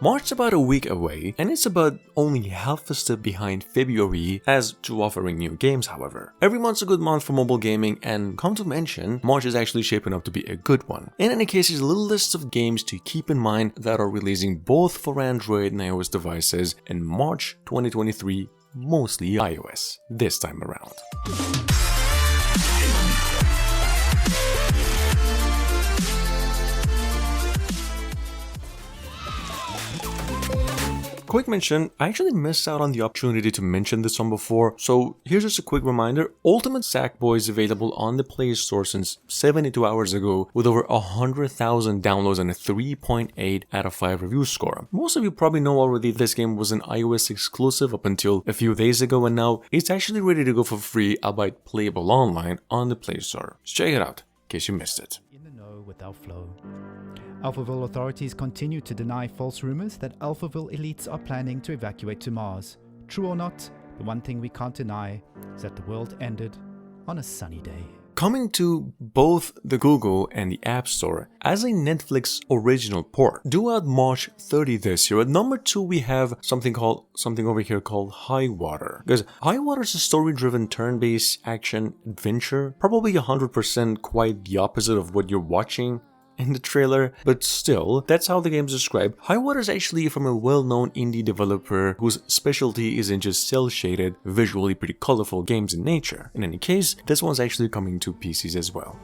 March's about a week away, and it's about only half a step behind February as to offering new games, however. Every month's a good month for mobile gaming, and come to mention, March is actually shaping up to be a good one. In any case, here's a little list of games to keep in mind that are releasing both for Android and iOS devices in March 2023, mostly iOS, this time around. Quick mention, I actually missed out on the opportunity to mention this one before, so here's just a quick reminder. Ultimate Sackboy is available on the Play Store since 72 hours ago with over 100,000 downloads and a 3.8 out of 5 review score. Most of you probably know already this game was an iOS exclusive up until a few days ago, and now it's actually ready to go for free, albeit playable online on the Play Store. So check it out in case you missed it. In the know without flow. Alphaville authorities continue to deny false rumors that Alphaville elites are planning to evacuate to Mars. True or not, the one thing we can't deny is that the world ended on a sunny day. Coming to both the Google and the App Store as a Netflix original port, due out March 30 this year. At number 2 we have something over here called Highwater. Because Highwater is a story-driven turn-based action adventure, probably 100% quite the opposite of what you're watching in the trailer, but still, that's how the game's described. Highwater is actually from a well-known indie developer whose specialty is in just cel-shaded, visually pretty colorful games in nature. In any case, this one's actually coming to PCs as well.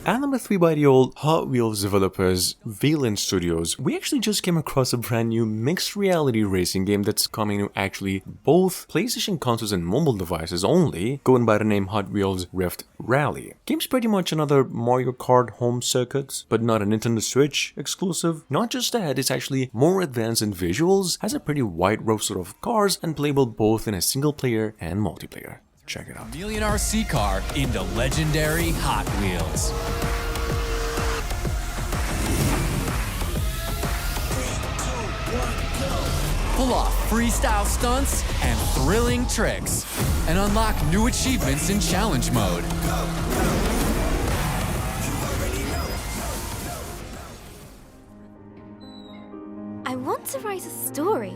At number 3 by the old Hot Wheels developers, Villain Studios, we actually just came across a brand new mixed reality racing game that's coming to actually both PlayStation consoles and mobile devices only, going by the name Hot Wheels Rift Rally. Game's pretty much another Mario Kart home circuit, but not a Nintendo Switch exclusive. Not just that, it's actually more advanced in visuals, has a pretty wide roster of cars, and playable both in a single player and multiplayer. Check it out. Chameleon RC car into legendary Hot Wheels. Pull off freestyle stunts and thrilling tricks, and unlock new achievements in challenge mode. I want to write a story.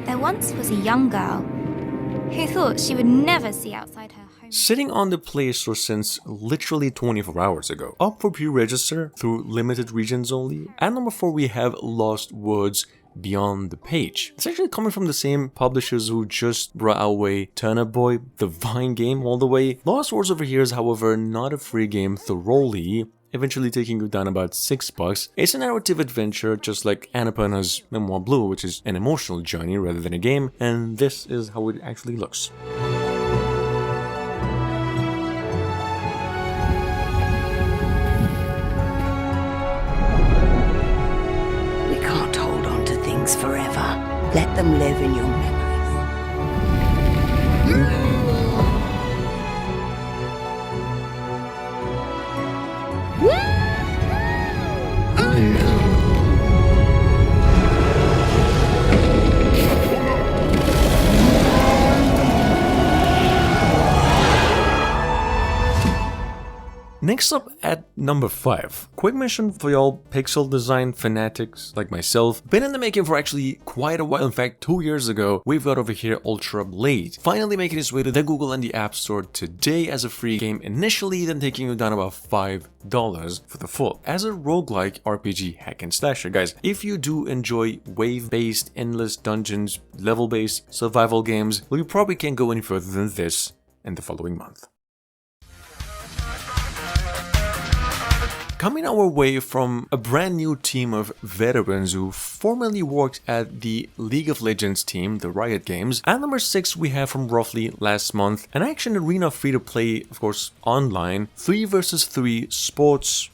There once was a young girl who thought she would never see outside her home. Sitting on the Play Store since literally 24 hours ago. Up for pre-register through limited regions only. At number 4 we have Lost Woods Beyond the Page. It's actually coming from the same publishers who just brought away Turnip Boy, the Vine game, all the way. Lost Woods over here is, however, not a free game thoroughly, eventually taking you down about $6. It's a narrative adventure just like Annapurna's Memoir Blue, which is an emotional journey rather than a game, and this is how it actually looks. We can't hold on to things forever. Let them live in your memories. Next up at number 5, quick mention for y'all pixel design fanatics like myself. Been in the making for actually quite a while. In fact, 2 years ago, we've got over here Ultrablade, finally making its way to the Google and the App Store today as a free game initially, then taking you down about $5 for the full. As a roguelike RPG hack and slasher, guys, if you do enjoy wave-based, endless dungeons, level-based survival games, well, you probably can't go any further than this in the following month. Coming our way from a brand new team of veterans who formerly worked at the League of Legends team, the Riot Games. At number 6 we have from roughly last month, an action arena free-to-play, of course online, 3 vs 3 sports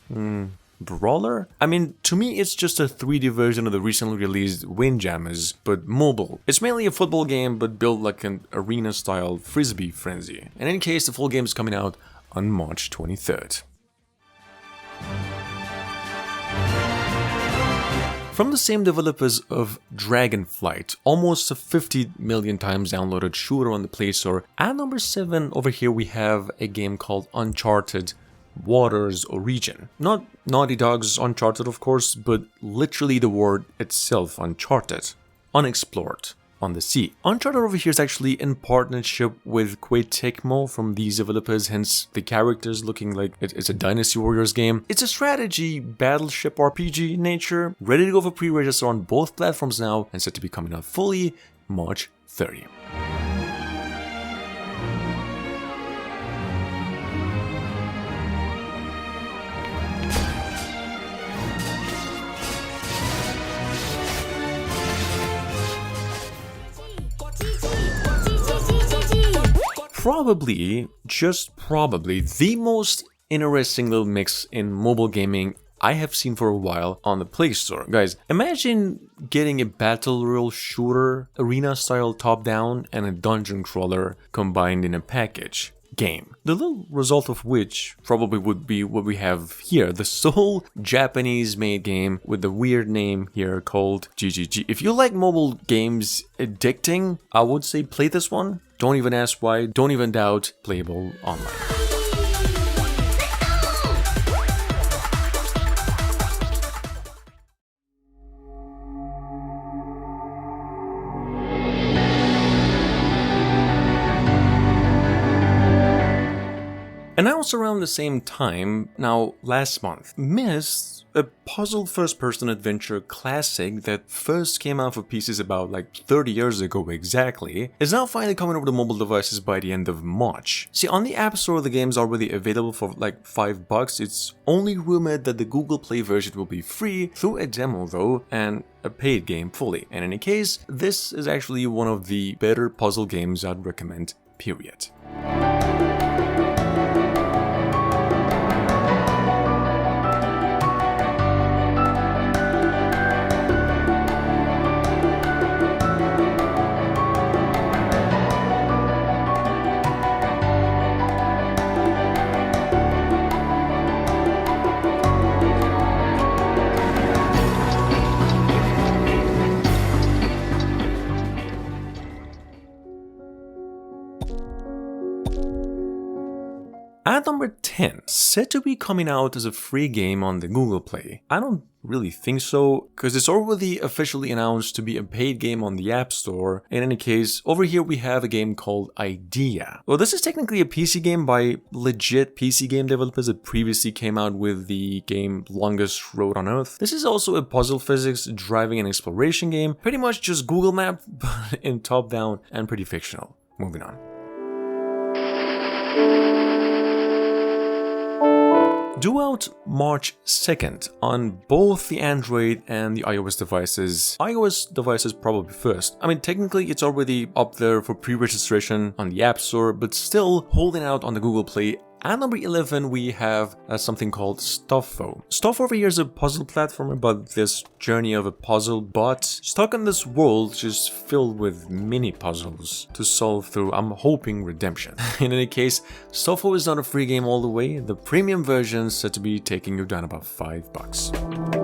Brawler? I mean, to me it's just a 3D version of the recently released Windjammers, but mobile. It's mainly a football game, but built like an arena-style frisbee frenzy. In any case, the full game is coming out on March 23rd. from the same developers of Dragonflight, almost a 50 million times downloaded shooter on the Play Store. At number 7 over here we have a game called Uncharted Waters or Region. Not Naughty Dog's Uncharted of course, but literally the word itself, Uncharted. Unexplored. On the sea. Uncharted over here is actually in partnership with Koei Tecmo from these developers, hence the characters looking like it's a Dynasty Warriors game. It's a strategy battleship RPG in nature, ready to go for pre-register on both platforms now and set to be coming out fully March 30. Probably, just probably, the most interesting little mix in mobile gaming I have seen for a while on the Play Store. Guys, imagine getting a battle royale shooter, arena style top down, and a dungeon crawler combined in a package game. The little result of which probably would be what we have here, the sole Japanese made game with the weird name here called GGG. If you like mobile games addicting, I would say play this one. Don't even ask why, don't even doubt, playable online. Announced around the same time, now last month, Myst, a puzzle first-person adventure classic that first came out for PCs about like 30 years ago exactly, is now finally coming over to mobile devices by the end of March. See, on the App Store the game's already available for like $5, it's only rumored that the Google Play version will be free through a demo though, and a paid game fully. And in any case, this is actually one of the better puzzle games I'd recommend, period. At number 10, said to be coming out as a free game on the Google Play. I don't really think so, because it's already officially announced to be a paid game on the App Store. In any case, over here we have a game called Idea. Well, this is technically a PC game by legit PC game developers that previously came out with the game Longest Road on Earth. This is also a puzzle physics, driving and exploration game, pretty much just Google Map, but in top-down and pretty fictional. Moving on. Due out March 2nd on both the Android and the iOS devices. iOS devices probably first. I mean, technically it's already up there for pre-registration on the App Store, but still holding out on the Google Play. At number 11, we have something called Sofo. Sofo over here is a puzzle platformer about this journey of a puzzle bot stuck in this world just filled with mini puzzles to solve through, I'm hoping, redemption. In any case, Sofo is not a free game all the way. The premium version is said to be taking you down about $5.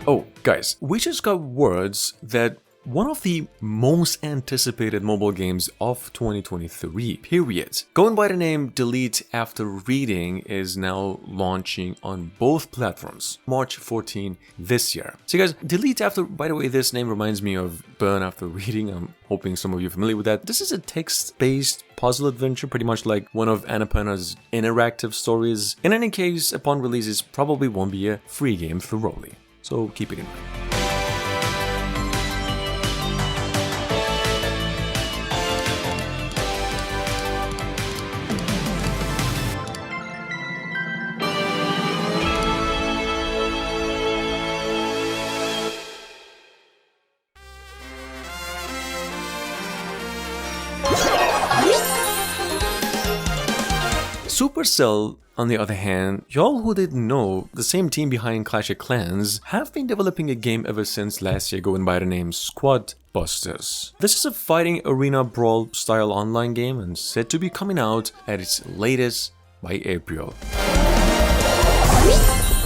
Oh, guys, we just got words that one of the most anticipated mobile games of 2023, period. Going by the name Delete After Reading is now launching on both platforms, March 14 this year. So guys, Delete After, by the way, this name reminds me of Burn After Reading. I'm hoping some of you are familiar with that. This is a text-based puzzle adventure, pretty much like one of Annapurna's interactive stories. In any case, upon release, it probably won't be a free game thoroughly. So keep it in mind. Supercell, on the other hand, y'all who didn't know, the same team behind Clash of Clans have been developing a game ever since last year going by the name Squad Busters. This is a fighting arena brawl style online game and said to be coming out at its latest by April.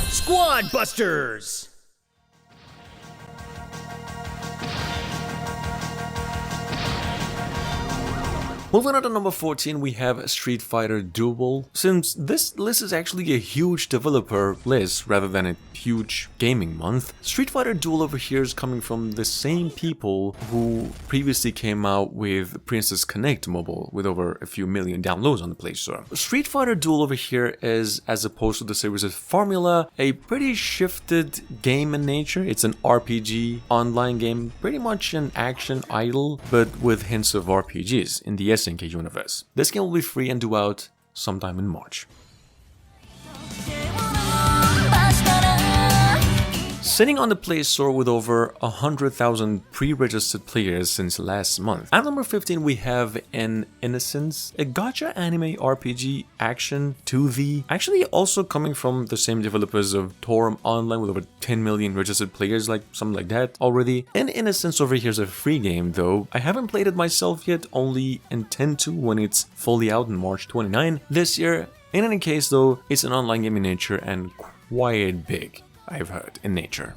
Squad Busters! Moving on to number 14, we have Street Fighter Duel. Since this list is actually a huge developer list rather than a huge gaming month, Street Fighter Duel over here is coming from the same people who previously came out with Princess Connect mobile with over a few million downloads on the Play Store. Street Fighter Duel over here is, as opposed to the series' formula, a pretty shifted game in nature. It's an RPG online game, pretty much an action idle, but with hints of RPGs in the SNK universe. This game will be free and due out sometime in March. Sitting on the Play Store with over 100,000 pre-registered players since last month. At number 15 we have Innocence, a gacha anime RPG action 2D, actually also coming from the same developers of Torum Online with over 10 million registered players, like something like that already. And Innocence over here is a free game though. I haven't played it myself yet, only intend to when it's fully out in March 29 this year. In any case though, it's an online game in nature and quite big, I've heard, in nature.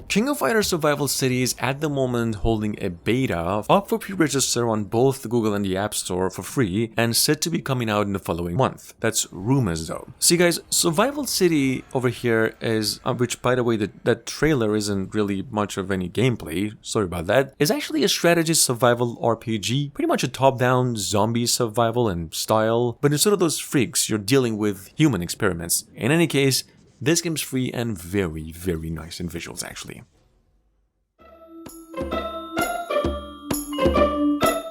King of Fighters Survival City is at the moment holding a beta up for pre-register on both the Google and the App Store for free and set to be coming out in the following month. That's rumors though. See guys, Survival City over here is, which by the way that trailer isn't really much of any gameplay, sorry about that, is actually a strategy survival RPG, pretty much a top-down zombie survival and style, but instead of those freaks, you're dealing with human experiments. In any case, this game's free and very, very nice in visuals actually.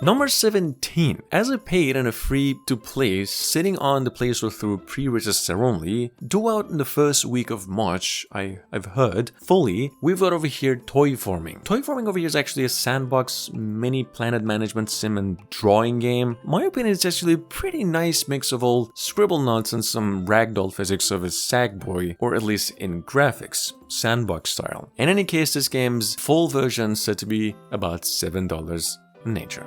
Number 17. As a paid and a free-to-play sitting on the Play Store through pre-register only, due out in the first week of March, I've heard, fully, we've got over here Toy Forming. Toy Forming over here is actually a sandbox mini planet management sim and drawing game. My opinion, it's actually a pretty nice mix of all scribble nuts and some ragdoll physics of a Sackboy, or at least in graphics, sandbox style. In any case, this game's full version is said to be about $7 in nature.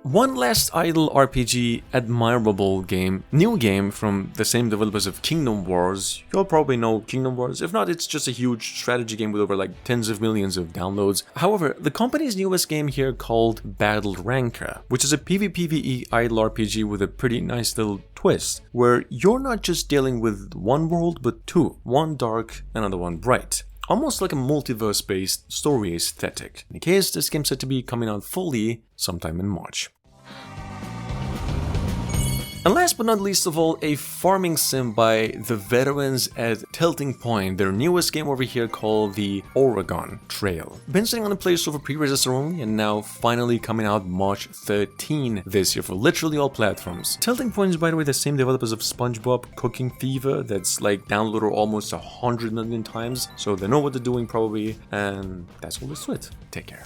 One last idle RPG admirable game, new game from the same developers of Kingdom Wars. You'll probably know Kingdom Wars. If not, it's just a huge strategy game with over like tens of millions of downloads. However, the company's newest game here called Battle Ranker, which is a PvPvE idle RPG with a pretty nice little twist, where you're not just dealing with one world, but two. One dark, another one bright. Almost like a multiverse-based story aesthetic. In case, this game's set to be coming out fully sometime in March. And last but not least of all, a farming sim by the veterans at Tilting Point, their newest game over here called the Oregon Trail. Been sitting on the Play Store for pre-register only and now finally coming out March 13 this year for literally all platforms. Tilting Point is by the way the same developers of SpongeBob Cooking Fever that's like downloaded almost 100 million times, so they know what they're doing probably, and that's all this to it. Take care.